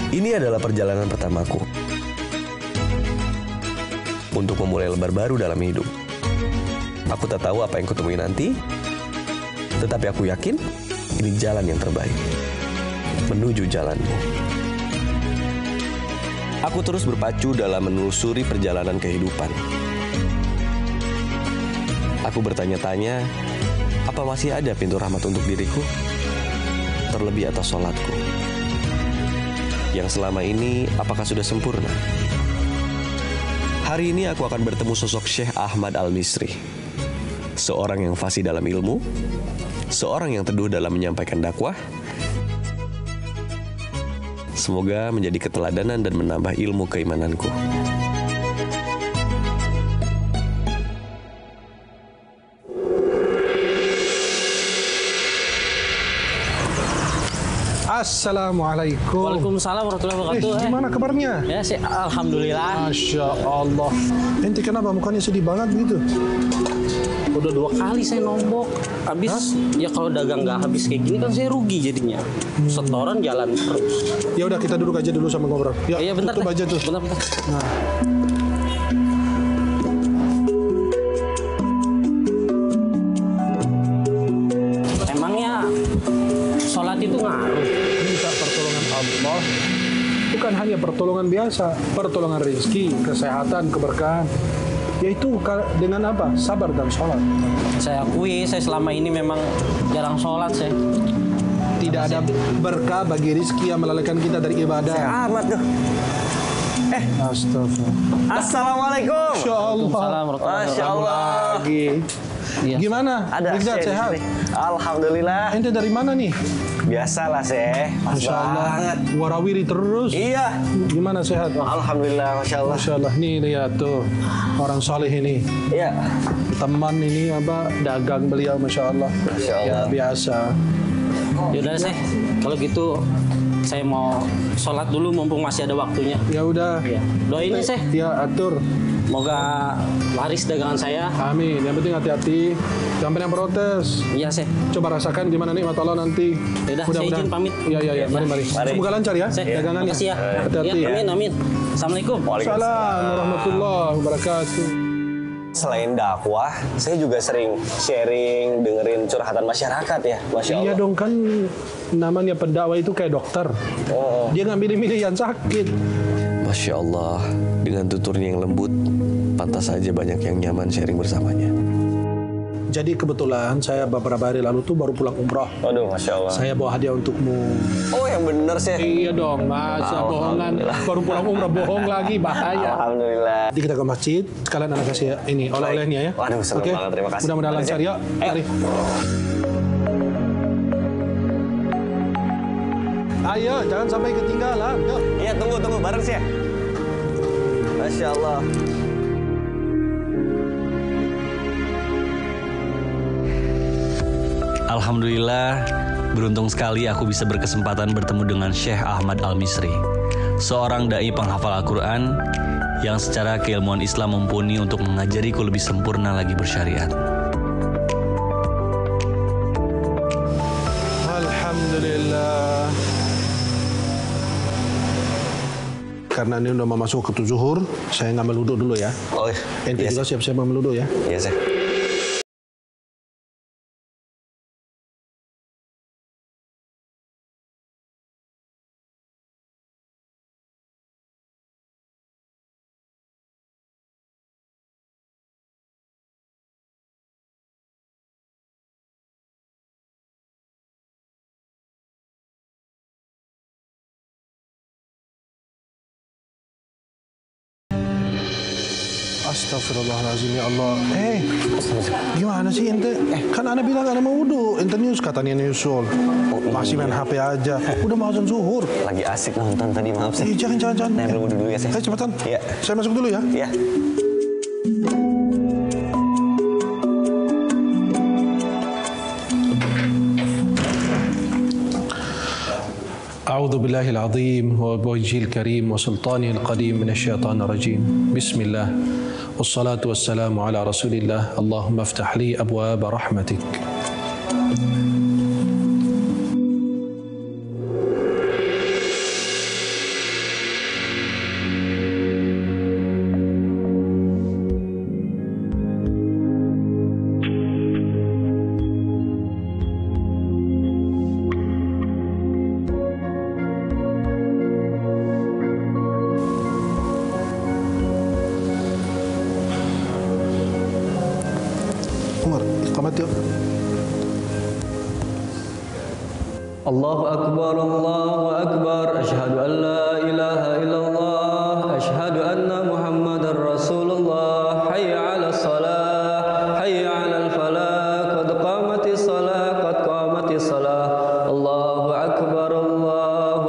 Ini adalah perjalanan pertamaku untuk memulai lembar baru dalam hidup. Aku tak tahu apa yang kutemui nanti, tetapi aku yakin ini jalan yang terbaik menuju jalanmu. Aku terus berpacu dalam menelusuri perjalanan kehidupan. Aku bertanya-tanya, apa masih ada pintu rahmat untuk diriku? Terlebih atas sholatku, yang selama ini apakah sudah sempurna? Hari ini aku akan bertemu sosok Syekh Ahmad Al-Misri, seorang yang fasih dalam ilmu, seorang yang teduh dalam menyampaikan dakwah. Semoga menjadi keteladanan dan menambah ilmu keimananku. Assalamualaikum. Waalaikumsalam warahmatullahi wabarakatuh. Gimana kabarnya? Ya sih, alhamdulillah. Masya Allah. Ente kenapa mukanya sedih banget begitu? Udah 2 kali saya nombok. Habis, ya kalau dagang nggak habis kayak gini kan saya rugi jadinya. Setoran jalan terus. Ya udah kita duduk aja dulu sama ngobrol. Ya, Iya bentar. tutup aja tuh. Bentar. Nah. Emangnya sholat itu ngaruh? Minta pertolongan Allah. Bukan hanya pertolongan biasa, pertolongan rezeki, kesehatan, keberkahan. Yaitu dengan apa? Sabar dan sholat. Saya akui, saya selama ini memang jarang sholat saya. Tidak ada berkah bagi rezeki yang melalaikan kita dari ibadah. Amat tuh. Astagfirullah. Assalamualaikum. Masya Allah. Waalaikumsalam warahmatullahi Masya Allah. Lagi. Iya. Gimana? Ada Rizal Syekh di sehat? sini. Alhamdulillah. Ente dari mana nih? Biasalah Syekh. Pas Masya Allah. banget. Warawiri terus. Iya. Gimana sehat? Alhamdulillah. Masya Allah. Masya Allah. Nih lihat tuh orang soleh ini. Iya. Teman ini apa? Dagang beliau. Masya Allah. Masya Allah. Ya biasa. Yaudah sih, kalau gitu saya mau sholat dulu mumpung masih ada waktunya. Ya udah. Ya. Doain ya sih. Ya atur. Semoga laris dagangan saya. Amin. Yang penting hati-hati. Jangan pernah protes. Iya sih. Coba rasakan gimana nih mata Allah nanti. Yaudah, saya izin pamit. Iya. Mari. Mari. Semoga lancar ya Saya dagangannya. makasih ya. Hati-hati. Ya, amin. Assalamualaikum. Assalamualaikum warahmatullahi wabarakatuh. Selain dakwah, saya juga sering sharing, dengerin curhatan masyarakat ya. Masya Allah. Iya dong, kan namanya pendakwah itu kayak dokter. Oh. Dia nggak milih-milih yang sakit. Masya Allah, dengan tuturnya yang lembut, pantas saja banyak yang nyaman sharing bersamanya. Jadi kebetulan saya beberapa hari lalu tuh baru pulang umroh. Aduh, Masya Allah. Saya bawa hadiah untukmu. Oh, yang bener sih. Iya dong, masa bohongan. Baru pulang umroh bohong lagi, bahaya. Alhamdulillah. Jadi kita ke masjid, sekalian anak kasih ini oleh-olehnya ya. Waduh, senang Oke? banget. Terima kasih. Mudah-mudahan Mari, lancar Syekh. ya. Ayo. Mari. Ayo, jangan sampai ketinggalan. Yuk. Iya, tunggu bareng sih. Masya Allah. Alhamdulillah, beruntung sekali aku bisa berkesempatan bertemu dengan Syekh Ahmad Al-Misri, seorang dai penghafal Al-Quran yang secara keilmuan Islam mumpuni untuk mengajariku lebih sempurna lagi bersyariat. Alhamdulillah. Karena ini udah mau masuk waktu zuhur, saya ngambil wudhu dulu ya. Oh, Ente iya, juga siap-siap ngambil wudhu ya. Iya, sih. Astagfirullahaladzim ya Allah. Gimana sih ente? Kan ana bilang ana mau wudhu. Ente news katanya nyusul. Masih main HP aja. Udah mau azan zuhur. Lagi asik nonton tadi, maaf sih. Jangan. Saya ambil wudhu dulu ya, Syekh. Ayo cepetan. Iya. Saya masuk dulu ya. Iya. أعوذ بالله العظيم وبوجهه الكريم وسلطانه القديم من الشيطان الرجيم بسم الله والصلاة والسلام على رسول الله اللهم افتح لي أبواب رحمتك. Allahu Akbar, asyhadu an la ilaha illallah, asyhadu anna Muhammadar Rasulullah, hayya 'alas shalah, hayya 'alal falah, qad qamatis shalah, qad qamatis shalah. Allahu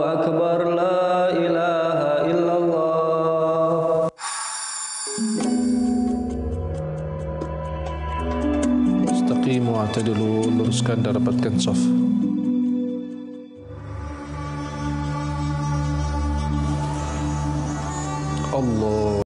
Akbar, la ilaha illallah. Istaqimu wa'tadilu, luruskan dan rapatkan shaf. Allah.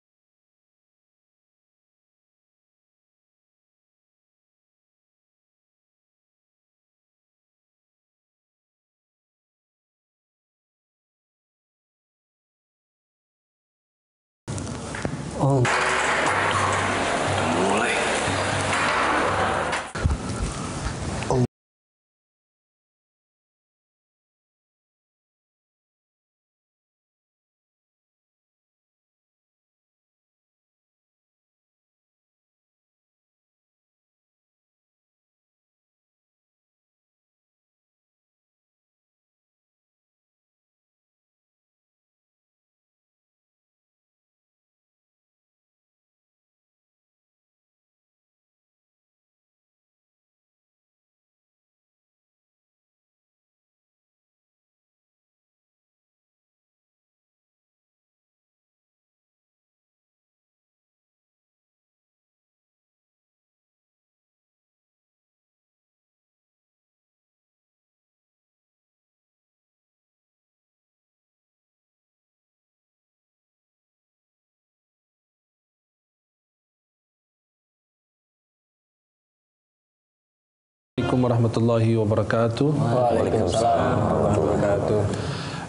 Assalamualaikum warahmatullahi wabarakatuh. Waalaikumsalam warahmatullahi wabarakatuh.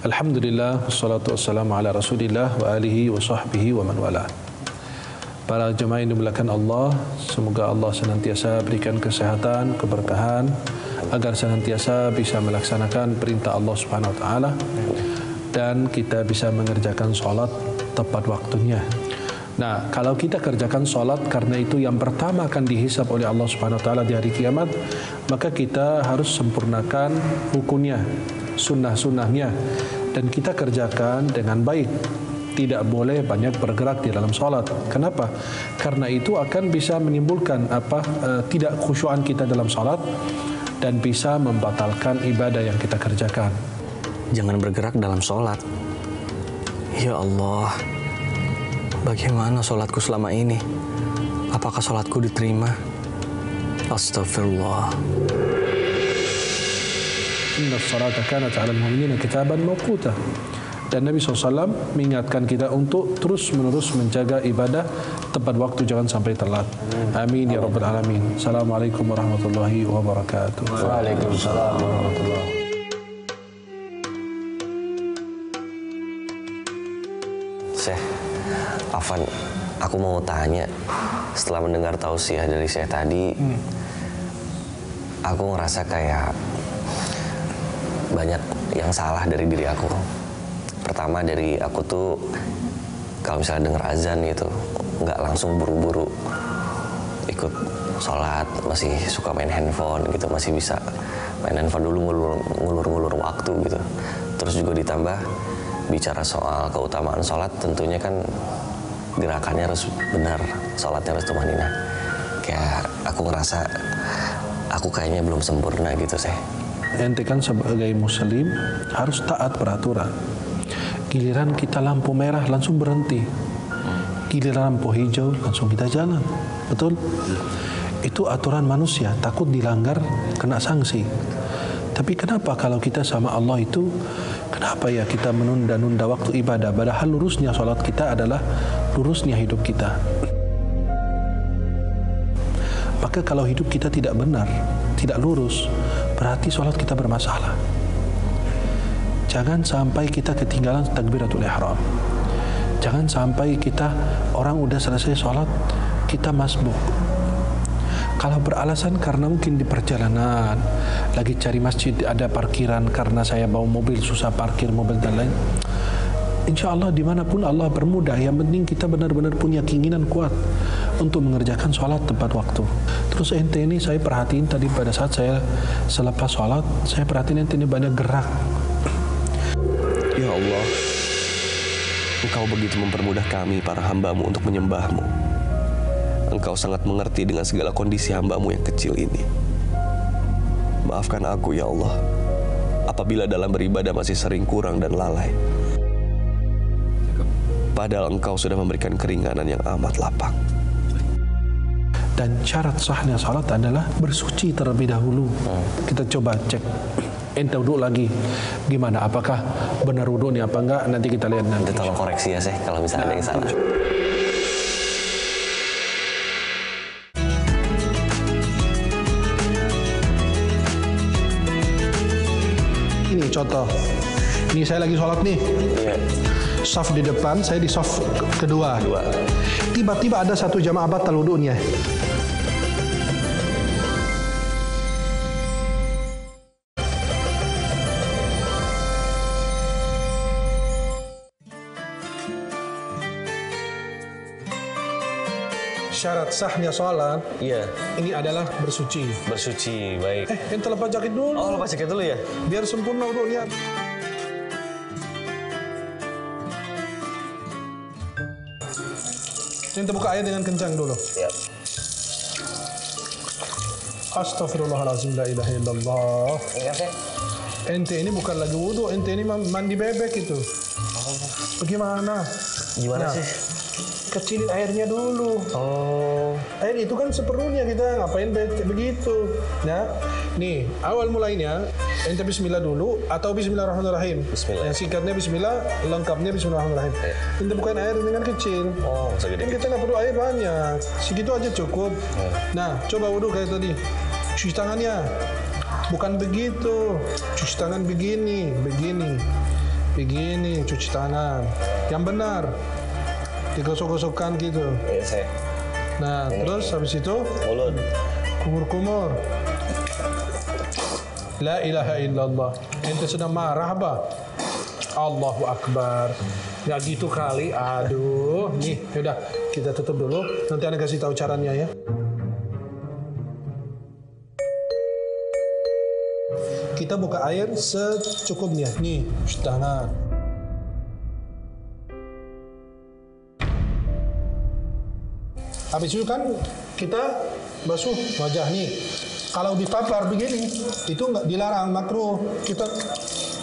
Alhamdulillah, wassalatu wassalamu ala rasulillah wa alihi wa sahbihi wa man wala. Para jemaah yang dimuliakan Allah, semoga Allah senantiasa berikan kesehatan, keberkahan, agar senantiasa bisa melaksanakan perintah Allah Subhanahu wa taala dan kita bisa mengerjakan salat tepat waktunya. Nah, kalau kita kerjakan salat karena itu yang pertama akan dihisab oleh Allah Subhanahu wa taala di hari kiamat, maka kita harus sempurnakan rukunnya, sunnah-sunnahnya, dan kita kerjakan dengan baik. Tidak boleh banyak bergerak di dalam salat. Kenapa? Karena itu akan bisa menimbulkan tidak khusyuan kita dalam salat dan bisa membatalkan ibadah yang kita kerjakan. Jangan bergerak dalam sholat. Ya Allah, bagaimana sholatku selama ini? Apakah sholatku diterima? Astagfirullah. Inna salata kanat 'alal mu'minina kitaban mawquta. Dan Nabi SAW mengingatkan kita untuk terus-menerus menjaga ibadah tepat waktu, jangan sampai telat. Amin ya rabbal alamin. Assalamualaikum warahmatullahi wabarakatuh. Waalaikumsalam warahmatullahi wabarakatuh. Syekh Afan, aku mau tanya, setelah mendengar tausiah dari Syekh tadi, aku ngerasa kayak banyak yang salah dari diri aku. Pertama, dari aku tuh kalau misalnya denger azan gitu, nggak langsung buru-buru ikut sholat, masih suka main handphone gitu, masih bisa main handphone dulu ngulur-ngulur waktu gitu. Terus juga ditambah bicara soal keutamaan sholat, tentunya kan gerakannya harus benar, sholatnya harus tumaninah. Kayak aku ngerasa aku kayaknya belum sempurna gitu, Syekh. Ente kan sebagai muslim harus taat peraturan. Giliran kita lampu merah langsung berhenti, giliran lampu hijau langsung kita jalan. Betul? Itu aturan manusia, takut dilanggar kena sanksi. Tapi kenapa kalau kita sama Allah itu, kenapa ya kita menunda-nunda waktu ibadah? Padahal lurusnya sholat kita adalah lurusnya hidup kita. Maka kalau hidup kita tidak benar, tidak lurus, berarti sholat kita bermasalah. Jangan sampai kita ketinggalan takbiratul ihram. Jangan sampai kita orang udah selesai sholat, kita masbuk. Kalau beralasan karena mungkin di perjalanan lagi cari masjid, ada parkiran karena saya bawa mobil susah parkir mobil dan lain, insya Allah dimanapun Allah bermudah. Yang penting kita benar-benar punya keinginan kuat untuk mengerjakan sholat tepat waktu. Terus ente ini saya perhatiin tadi pada saat saya selepas sholat, saya perhatiin ente ini banyak gerak. Ya Allah, Engkau begitu mempermudah kami para hamba-Mu untuk menyembah-Mu. Engkau sangat mengerti dengan segala kondisi hamba-Mu yang kecil ini. Maafkan aku ya Allah, apabila dalam beribadah masih sering kurang dan lalai. Padahal Engkau sudah memberikan keringanan yang amat lapang. Dan syarat sahnya salat adalah bersuci terlebih dahulu. Kita coba cek. Ente wudhu lagi. Gimana? Apakah benar wudhunya apa enggak? Nanti kita lihat nanti. Tolong koreksi ya Syekh kalau misalnya ada yang salah. Ini contoh. Ini saya lagi sholat nih. Iya. Saf di depan, saya di saf kedua. Tiba-tiba ada satu jamaah batal wudhunya. Syarat sahnya sholat, Iya. ini adalah bersuci. Bersuci, baik. Ente lepas jaket dulu. Oh, lepas jaket dulu ya? Biar sempurna wudhunya. Ente buka air dengan kencang dulu. Ya. Astaghfirullahaladzim, la ilaha illallah. Iya, Syekh. Ente ini bukan lagi wudhu, ente ini mandi bebek itu. Bagaimana? Gimana sih? Kecilin airnya dulu. Oh. Air itu kan seperlunya, kita ngapain begitu. Nah, nih awal mulainya ente bismillah dulu atau bismillahirrahmanirrahim. Bismillah. Yang singkatnya bismillah, lengkapnya bismillahirrahmanirrahim. Ya. Ente bukain air dengan kecil. Oh, segede. Kan kita nggak perlu air banyak, segitu aja cukup. Nah, coba wudhu kayak tadi. Cuci tangannya. Bukan begitu. Cuci tangan begini, begini, cuci tangan. Yang benar. Digosok-gosokkan gitu. Iya, Syekh. Nah, terus habis itu Mulut. kumur-kumur. La ilaha illallah. Ente sedang marah apa? Allahu Akbar. Ya gitu kali. Aduh. Nih, yaudah kita tutup dulu. Nanti Anda kasih tahu caranya ya. Kita buka air secukupnya. Nih, cuci tangan. Habis itu kan kita basuh wajah nih. Kalau ditampar begini, itu nggak dilarang, makruh.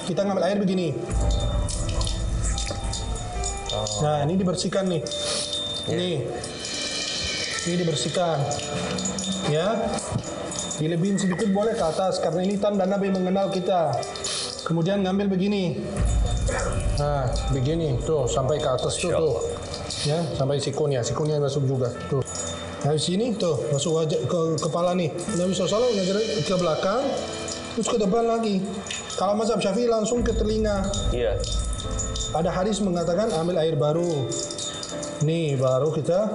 Kita ngambil air begini. Nah, ini dibersihkan nih. Ini dibersihkan. Ya. Dilebihin sedikit boleh ke atas karena ini tanda Nabi mengenal kita. Kemudian ngambil begini. Nah, begini tuh sampai ke atas tuh. Ya, sampai sikunnya masuk juga. Tuh. Nah, sini tuh masuk wajah ke kepala nih. Nabi SAW ngajar ke belakang, terus ke depan lagi. Kalau mazhab Syafi'i langsung ke telinga. Iya. Ada hadis mengatakan ambil air baru. Nih, baru kita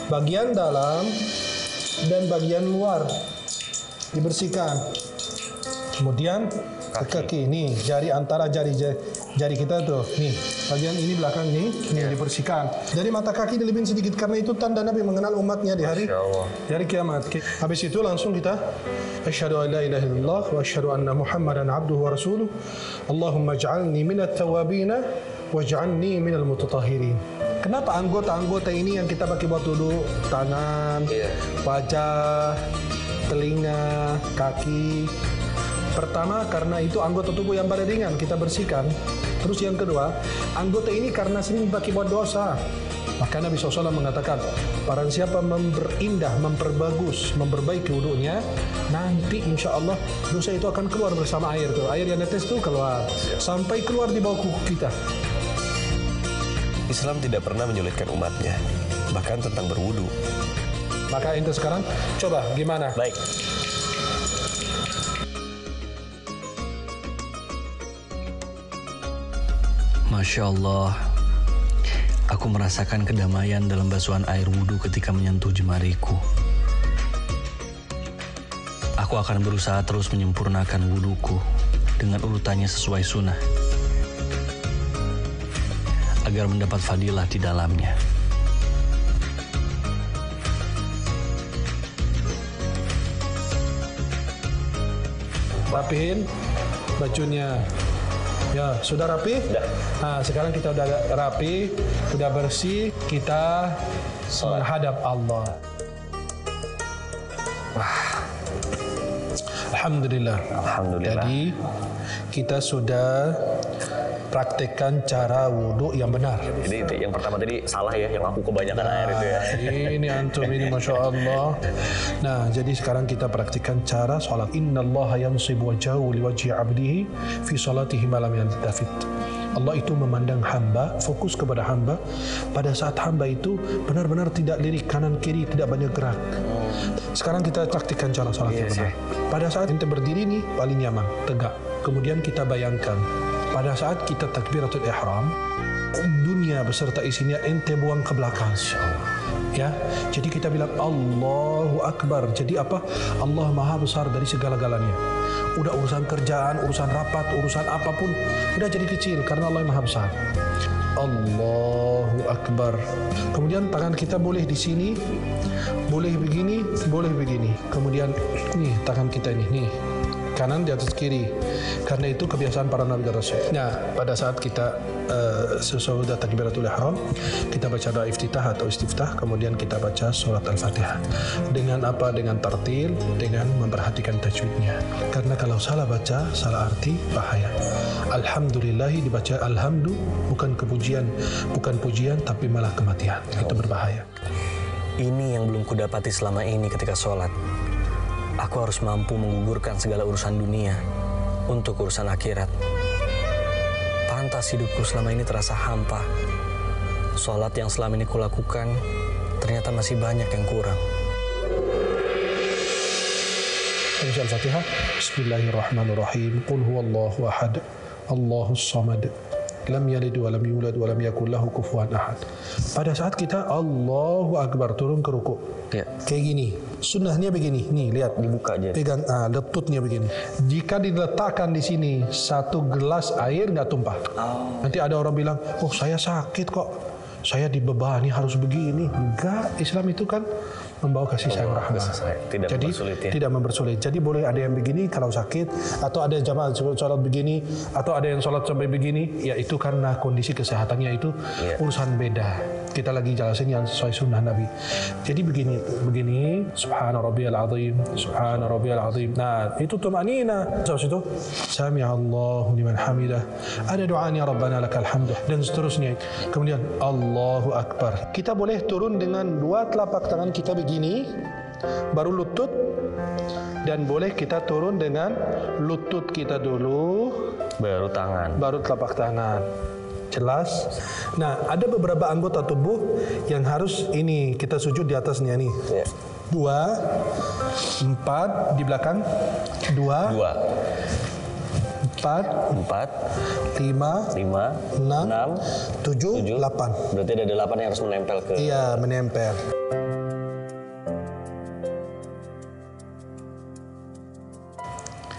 bagian dalam dan bagian luar dibersihkan. Kemudian ke kaki. Nih, jari antara jari kita tuh. Nih, bagian ini belakang nih dibersihkan. Dari mata kaki dilebihin sedikit karena itu tanda Nabi mengenal umatnya di hari kiamat. Habis itu langsung kita asyhadu an la ilaha illallah wa asyhadu anna Muhammadan abduhu wa rasuluh. Allahumma ij'alni minat tawwabin waj'alni minal mutatahhirin. Kenapa anggota-anggota ini yang kita pakai buat wudhu? Tangan, wajah, telinga, kaki. Pertama, karena itu anggota tubuh yang paling ringan, kita bersihkan. Terus yang kedua, anggota ini karena sering dipakai buat dosa. Maka Nabi SAW mengatakan, barang siapa memperindah, memperbagus, memperbaiki wudhunya, nanti insya Allah dosa itu akan keluar bersama air tuh. Air yang netes itu keluar, sampai keluar di bawah kuku kita. Islam tidak pernah menyulitkan umatnya, bahkan tentang berwudu. Maka ente sekarang coba gimana? Baik. Masya Allah, aku merasakan kedamaian dalam basuhan air wudhu ketika menyentuh jemariku. Aku akan berusaha terus menyempurnakan wudhuku dengan urutannya sesuai sunnah, agar mendapat fadilah di dalamnya. Rapihin bajunya. Ya, sudah rapi? Sudah. Nah, sekarang kita udah rapi, udah bersih, kita menghadap Allah. Alhamdulillah. Alhamdulillah. Jadi kita sudah praktekkan cara wudhu yang benar. Jadi itu yang pertama tadi salah ya, yang aku kebanyakan air itu ya. Ini antum ini Masya Allah. Nah, jadi sekarang kita praktikkan cara sholat. Inna Allah yansibu wajahu liwajhi abdihi fi salatihi malam yaltafit. Allah itu memandang hamba, fokus kepada hamba. Pada saat hamba itu benar-benar tidak lirik kanan kiri, tidak banyak gerak. Sekarang kita praktikkan cara sholat yang benar. Pada saat kita berdiri nih paling nyaman, tegak. Kemudian kita bayangkan pada saat kita takbiratul ihram, dunia beserta isinya ente buang ke belakang. Ya, jadi kita bilang Allahu Akbar. Jadi apa? Allah Maha Besar dari segala-galanya. Udah urusan kerjaan, urusan rapat, urusan apapun, udah jadi kecil karena Allah Maha Besar. Allahu Akbar. Kemudian tangan kita boleh di sini, boleh begini, boleh begini. Kemudian nih tangan kita nih kanan di atas kiri. Karena itu kebiasaan para nabi dan rasul. Nah, pada saat kita sesudah takbiratul ihram, kita baca doa iftitah atau istiftah, kemudian kita baca surat Al-Fatihah. Dengan apa? Dengan tartil, dengan memperhatikan tajwidnya. Karena kalau salah baca, salah arti, bahaya. Alhamdulillahi dibaca alhamdu, bukan kepujian, bukan pujian, tapi malah kematian. Itu berbahaya. Ini yang belum kudapati selama ini ketika sholat. Aku harus mampu menggugurkan segala urusan dunia untuk urusan akhirat. Pantas hidupku selama ini terasa hampa. Sholat yang selama ini kulakukan ternyata masih banyak yang kurang. Al-Fatihah. Bismillahirrahmanirrahim. Qul huwallahu ahad, Allahus samad, lam yalid wa lam yulad wa lam yakul lahu kufuwan ahad. Pada saat kita Allahu Akbar turun ke ruku, kayak gini. Sunnahnya begini, nih lihat, Dibuka aja. pegang letutnya begini. Jika diletakkan di sini 1 gelas air nggak tumpah. Nanti ada orang bilang, oh saya sakit kok, saya dibebani harus begini. Enggak, Islam itu kan membawa kasih sayang rahmat. Tidak Jadi mempersulit ya. tidak mempersulit. Jadi boleh ada yang begini kalau sakit, atau ada jamaah sholat begini, atau ada yang sholat sampai begini. Ya itu karena kondisi kesehatannya itu urusan beda. Kita lagi jelasin yang sesuai sunnah Nabi. Jadi begini, subhana rabbiyal azim, subhana rabbiyal azim. Nah, itu tumanina. Terus itu sami Allahu liman hamidah. Ada doanya Rabbana lakal hamd dan seterusnya. Kemudian Allahu Akbar. Kita boleh turun dengan 2 telapak tangan kita begini, baru lutut, dan boleh kita turun dengan lutut kita dulu, Baru tangan. baru telapak tangan. Jelas? Nah, ada beberapa anggota tubuh yang harus ini kita sujud di atasnya nih. 2, 4 di belakang. 2, 4, 4, 5, 5, 6, 7, 8. Berarti ada 8 yang harus menempel ke. Iya, menempel.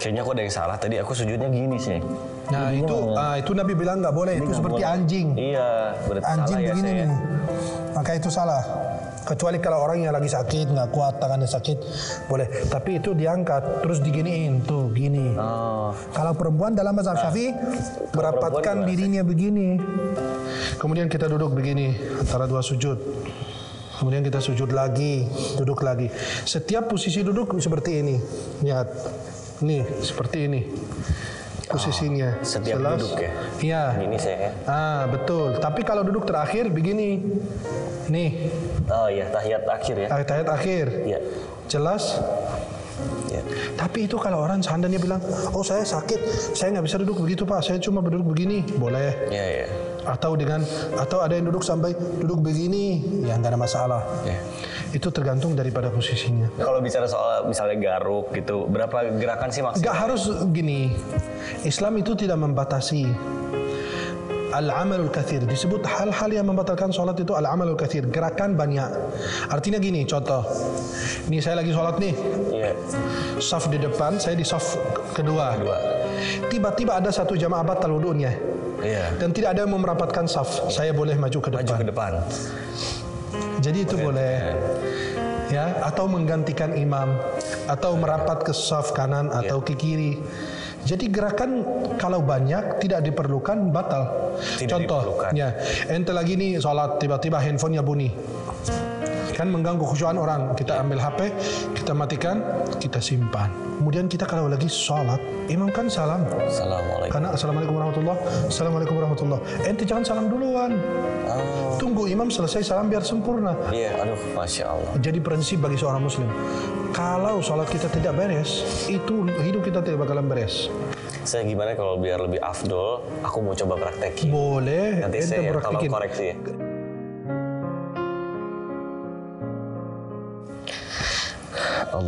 Kayaknya aku ada yang salah. Tadi aku sujudnya gini sih. Nah, itu Nabi bilang nggak boleh. Itu seperti anjing. Iya, berarti Anjing salah ya begini saya. nih. Maka itu salah. Kecuali kalau orang yang lagi sakit, nggak kuat, tangannya sakit, boleh. Tapi itu diangkat, terus diginiin, tuh gini. Kalau perempuan dalam mazhab Syafi'i merapatkan dirinya begini. Kemudian kita duduk begini antara 2 sujud. Kemudian kita sujud lagi, duduk lagi. Setiap posisi duduk seperti ini. Lihat, nih seperti ini posisinya. Setiap Jelas? duduk ya? Iya. Gini saya. Betul. Tapi kalau duduk terakhir begini. Nih, Oh iya, tahiyat akhir ya. tahiyat akhir. Iya. Jelas? Iya. Tapi itu kalau orang seandainya bilang, oh saya sakit, saya nggak bisa duduk begitu Pak, saya cuma duduk begini, boleh. Iya, iya. Atau ada yang duduk sampai duduk begini, ya nggak ada masalah. Iya. Itu tergantung daripada posisinya. Kalau bicara soal misalnya garuk gitu, berapa gerakan sih maksimal? Nggak harus gini. Islam itu tidak membatasi. Al-amalul kathir disebut hal-hal yang membatalkan sholat itu al-amalul kathir, gerakan banyak. Artinya gini, contoh. Ini saya lagi sholat nih. Iya. Saf di depan, saya di saf kedua. Tiba-tiba ada satu jamaah batal wudunya. Iya. Dan tidak ada yang mau merapatkan saf. Saya boleh maju ke depan. Maju ke depan. Jadi itu boleh. ya, atau menggantikan imam, atau merapat ke saf kanan atau ke kiri. Jadi gerakan kalau banyak tidak diperlukan batal. Contoh, ya, ente lagi nih sholat tiba-tiba handphonenya bunyi, kan mengganggu khusyuan orang. Kita ambil HP, kita matikan, kita simpan. Kemudian kita kalau lagi sholat, imam kan salam. Assalamualaikum. Karena assalamualaikum warahmatullah, assalamualaikum warahmatullah. Ente jangan salam duluan. Tunggu imam selesai salam biar sempurna. Iya, aduh, masya Allah. Jadi prinsip bagi seorang muslim, kalau sholat kita tidak beres, itu hidup kita tidak bakalan beres. Saya gimana kalau biar lebih afdol, aku mau coba praktekin. Boleh, Nanti ente saya tolong praktekin. koreksi ya.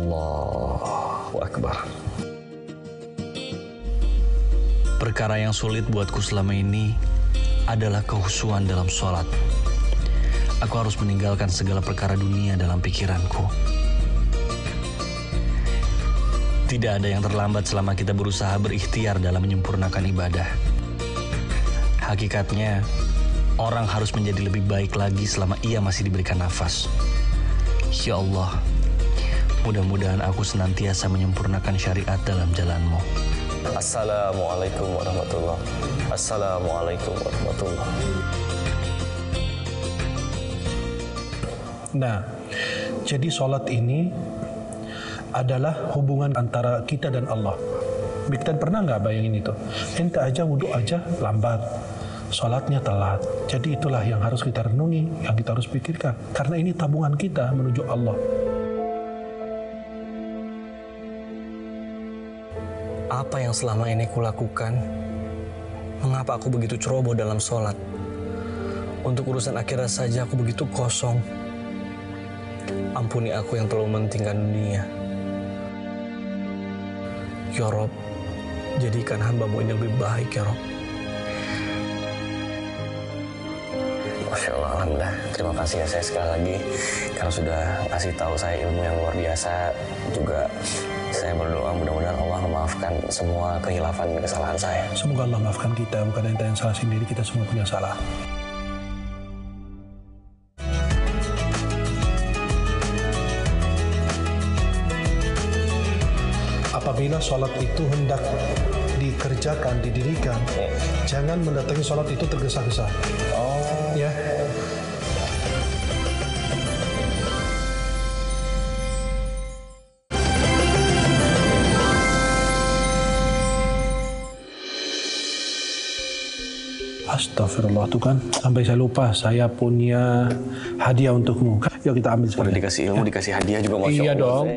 Allahu Akbar. Perkara yang sulit buatku selama ini adalah kehusuan dalam sholat. Aku harus meninggalkan segala perkara dunia dalam pikiranku. Tidak ada yang terlambat selama kita berusaha berikhtiar dalam menyempurnakan ibadah. Hakikatnya, orang harus menjadi lebih baik lagi selama ia masih diberikan nafas. Ya Allah, mudah-mudahan aku senantiasa menyempurnakan syariat dalam jalanmu. Assalamualaikum warahmatullahi wabarakatuh. Assalamualaikum warahmatullahi wabarakatuh. Nah, jadi sholat ini adalah hubungan antara kita dan Allah. Kita pernah nggak bayangin itu? Ente aja wudhu aja lambat, sholatnya telat. Jadi itulah yang harus kita renungi, yang kita harus pikirkan. Karena ini tabungan kita menuju Allah. Apa yang selama ini kulakukan? Mengapa aku begitu ceroboh dalam sholat? Untuk urusan akhirat saja aku begitu kosong. Ampuni aku yang terlalu mementingkan dunia. Ya Rob, jadikan hamba-Mu ini lebih baik ya Rob. Masya Allah, alhamdulillah. Terima kasih ya saya sekali lagi karena sudah kasih tahu saya ilmu yang luar biasa. Juga saya berdoa mudah-mudahan Allah memaafkan semua kehilafan dan kesalahan saya. Semoga Allah maafkan kita, bukan ente yang salah sendiri, kita semua punya salah. Apabila sholat itu hendak dikerjakan, didirikan, jangan mendatangi sholat itu tergesa-gesa. Ya. Astagfirullah, tuh kan sampai saya lupa, saya punya hadiah untukmu. Yuk kita ambil Udah sekali. dikasih ilmu, dikasih hadiah juga Masya Iya Allah. dong.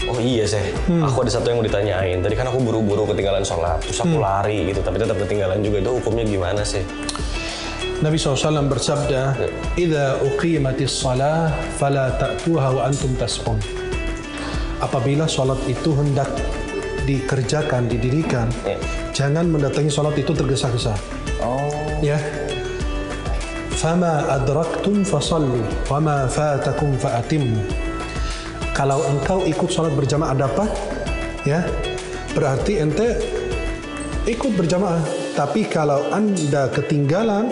Oh iya sih, aku ada satu yang mau ditanyain. Tadi kan aku buru-buru ketinggalan sholat, terus aku lari gitu, tapi tetap ketinggalan juga. Itu hukumnya gimana sih? Nabi SAW bersabda, "Idza uqimatis shalah fala ta'tuha wa antum tasqun." Apabila sholat itu hendak dikerjakan, didirikan, jangan mendatangi sholat itu tergesa-gesa. Ya. Fama adraktum fasallu wa ma fatakum fa'atimmu. Kalau engkau ikut sholat berjamaah dapat, ya, berarti ente ikut berjamaah. Tapi kalau anda ketinggalan,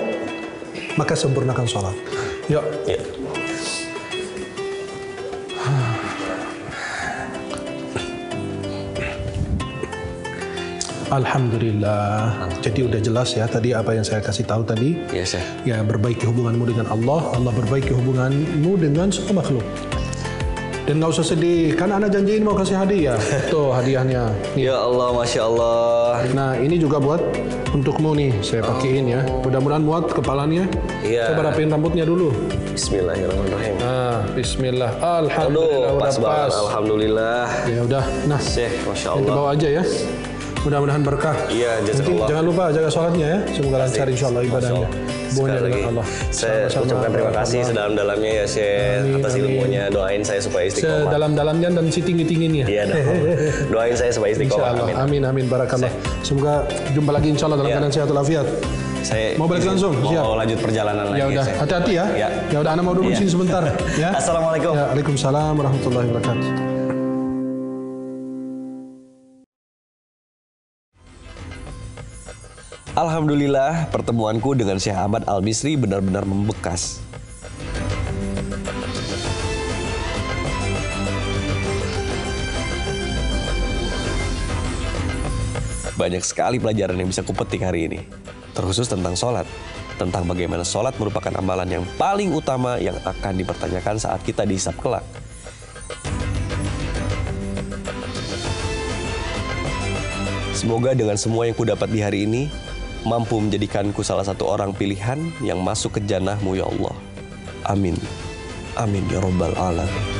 maka sempurnakan sholat. Yuk. Ya. Alhamdulillah. Jadi udah jelas ya tadi apa yang saya kasih tahu tadi. Iya sih. Ya, perbaiki hubunganmu dengan Allah, Allah perbaiki hubunganmu dengan semua makhluk. Dan nggak usah sedih, kan anak janjiin mau kasih hadiah. Tuh hadiahnya. Nih. Ya Allah, Masya Allah. Nah ini juga buat untukmu nih, saya pakein ya. Mudah-mudahan muat kepalanya. Iya. Coba rapiin rambutnya dulu. Bismillahirrahmanirrahim. Nah, Bismillah. Aduh, Alhamdulillah udah pas banget. Alhamdulillah. Ya udah, nah Syekh, Masya yang Allah. dibawa aja ya. Mudah-mudahan berkah. Iya, Nanti jazakallah. jangan lupa jaga sholatnya ya. Semoga lancar insyaallah ibadahnya. Hubungannya Sekali dengan lagi, Allah. saya Sama-sama. ucapkan terima kasih Barakallah. sedalam-dalamnya ya Syekh Amin, atas amin. ilmunya. Doain saya supaya istiqomah. Sedalam-dalamnya dan setinggi-tingginya. Iya dong. Doain saya supaya istiqomah. Insyaallah. Amin. Amin, amin. Barakallah. Semoga jumpa lagi insyaallah dalam Iya. keadaan sehat walafiat. Saya Mau balik langsung? Siap. Mau lanjut perjalanan lagi. Ya udah, Syekh. hati-hati ya. Ya. Ya udah, anak mau duduk Iya. sini sebentar ya. Assalamualaikum. Ya, Waalaikumsalam warahmatullahi wabarakatuh. Alhamdulillah, pertemuanku dengan Syekh Ahmad Al-Misri benar-benar membekas. Banyak sekali pelajaran yang bisa kupetik hari ini, terkhusus tentang sholat, tentang bagaimana sholat merupakan amalan yang paling utama yang akan dipertanyakan saat kita dihisab kelak. Semoga dengan semua yang kudapat di hari ini, mampu menjadikanku salah satu orang pilihan yang masuk ke jannah-Mu ya Allah. Amin. Amin ya Rabbal Alamin.